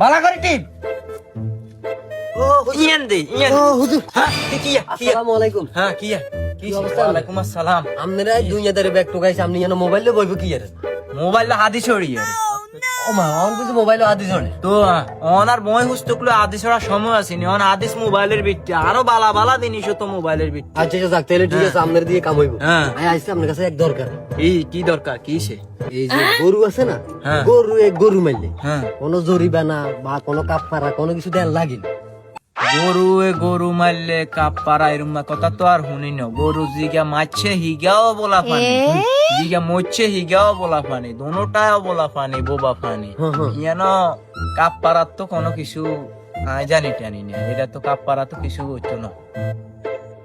বালা করে টিপ ও ইয়ান দে ইয়ান ও হুজুর হ্যাঁ কিয়া আসসালামু আলাইকুম হ্যাঁ কিয়া কি অবস্থা? ওয়ালাইকুম আসসালাম আপনারা দুনিয়াদারে ব্যাগ টোকাইছে আপনি যেন মোবাইলে বইব কি আর মোবাইল হাদি ছড়িয়ে ও মা অন কিছু মোবাইলে আদি জনে তো অনার বই হুস্তকলো আদি ছড়া সময় আসেনি অন আদিস মোবাইলের বিটে আরো বালা বালা জিনিস তো মোবাইলের বিটে আচ্ছা আচ্ছা যাক তাহলে ঠিক আছে আপনার দিয়ে কাম হইব হ্যাঁ। আমি আইছি আপনার কাছে এক দরকার কি দরকার কি সে এই যে গরু আছে না হ্যাঁ। গরু মারলে হ্যাঁ কোনো জরিমানা বা কোনো কাপড়া কোনো কিছু দেন লাগিল গরু মারলে কাপ পারা এরম কথা তো আর শুনি না গরু জিগা মারছে হিগাও বলা পানি জিগা মরছে হিগাও বলা পানি দোনোটাও বলা পানি বোবা পানি ইয়ান কাপ পারার তো কোনো কিছু জানি টানি না এটা তো কাপ পারা তো কিছু হইতো না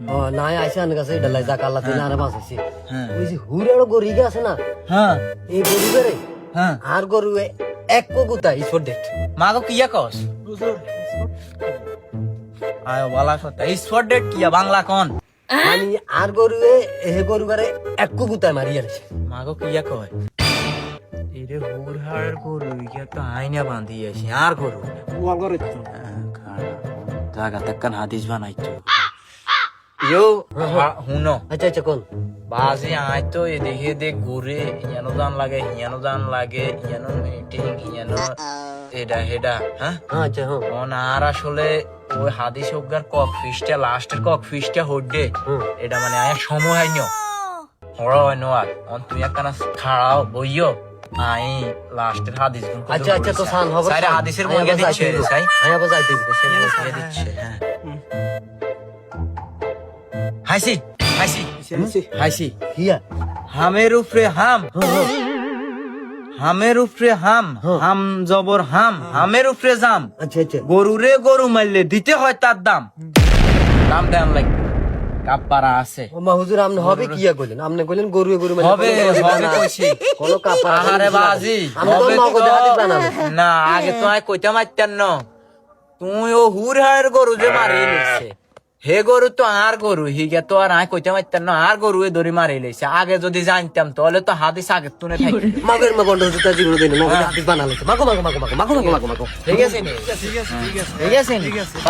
ও না আইছে আপনার কাছে ডালাই যাক আল্লাহ তাআলা আরে বাঁচাইছে হ্যাঁ ওই যে হুড়াড়ো গরিগা আছে না হ্যাঁ এই গরু বেরে হ্যাঁ আর গরু এক কোকুতা ইসফর ডেট মাগো কিয়া কস আয় বালা কথা স্পট ডেট কিয়া বাংলা কোন মানে আর গরু এ গরু বেরে এক কোকুতা মারিয়া গেছে মাগো কিয়া কয় এরে হুরহাড় গরু ইয়া তো আইনা বাঁধি আছে আর গরু জাগা তাক্কান হাদিস বানাইতো ইয়ো হুনো আচ্ছা আচ্ছা কোন বাজি আয় তো এদিকে দেখ ঘুরে ইয়ানো জান লাগে হিয়ানো জান লাগে ইয়ানো মিটিং ইয়ানো এটা হেডা হ্যাঁ আচ্ছা হ্যাঁ অন আর আসলে ওই হাদিস অজ্ঞার কক ফিসটা লাস্টের কক ফিসটা হড্ডে এটা মানে আয় সময় হয়নি হড়া হয় নো আর অন তুই একখানা খাড়াও বইও আই লাস্টের হাদিস আচ্ছা আচ্ছা তো সান হবে সাইরে হাদিসের বইয়া দিচ্ছে রে সাই আমি আবার যাইতে দেশের বইয়া দিচ্ছে হ্যাঁ হাসি হাসি হাসি হিয়া হামের উপরে হাম হামের উপরে হাম হাম জবর হাম হামের উপরে জাম আচ্ছা আচ্ছা গরুরে গরু মারলে দিতে হয় তার দাম দাম দেন লাগে কাপড়া আছে ও মা হুজুর আপনি হবে কিয়া কইলেন আপনি কইলেন গরু গরু মানে হবে হবে কইছি কোন কাপড় আহারে বাজি আমি তো হবে মগজ হাদিস তো বানাবো না আগে তো আয় কইতে মারতেন না তুই ও হুরহাড়ের গরু যে মারি লিখছে হে গরু তো আর গরু হিগে তো আর আয় কইতে মারতেন না আর গরু এ ধরে মারি লিখছে আগে যদি জানতাম তাহলে তো হাদিস আগে তুনে থাকি মাগের মা বন্ধ হচ্ছে তার জীবন দিন মগজ হাদিস বানালে মাগো মাগো মাগো মাগো মাগো মাগো মাগো মাগো ঠিক আছে নি ঠিক আছে ঠিক আছে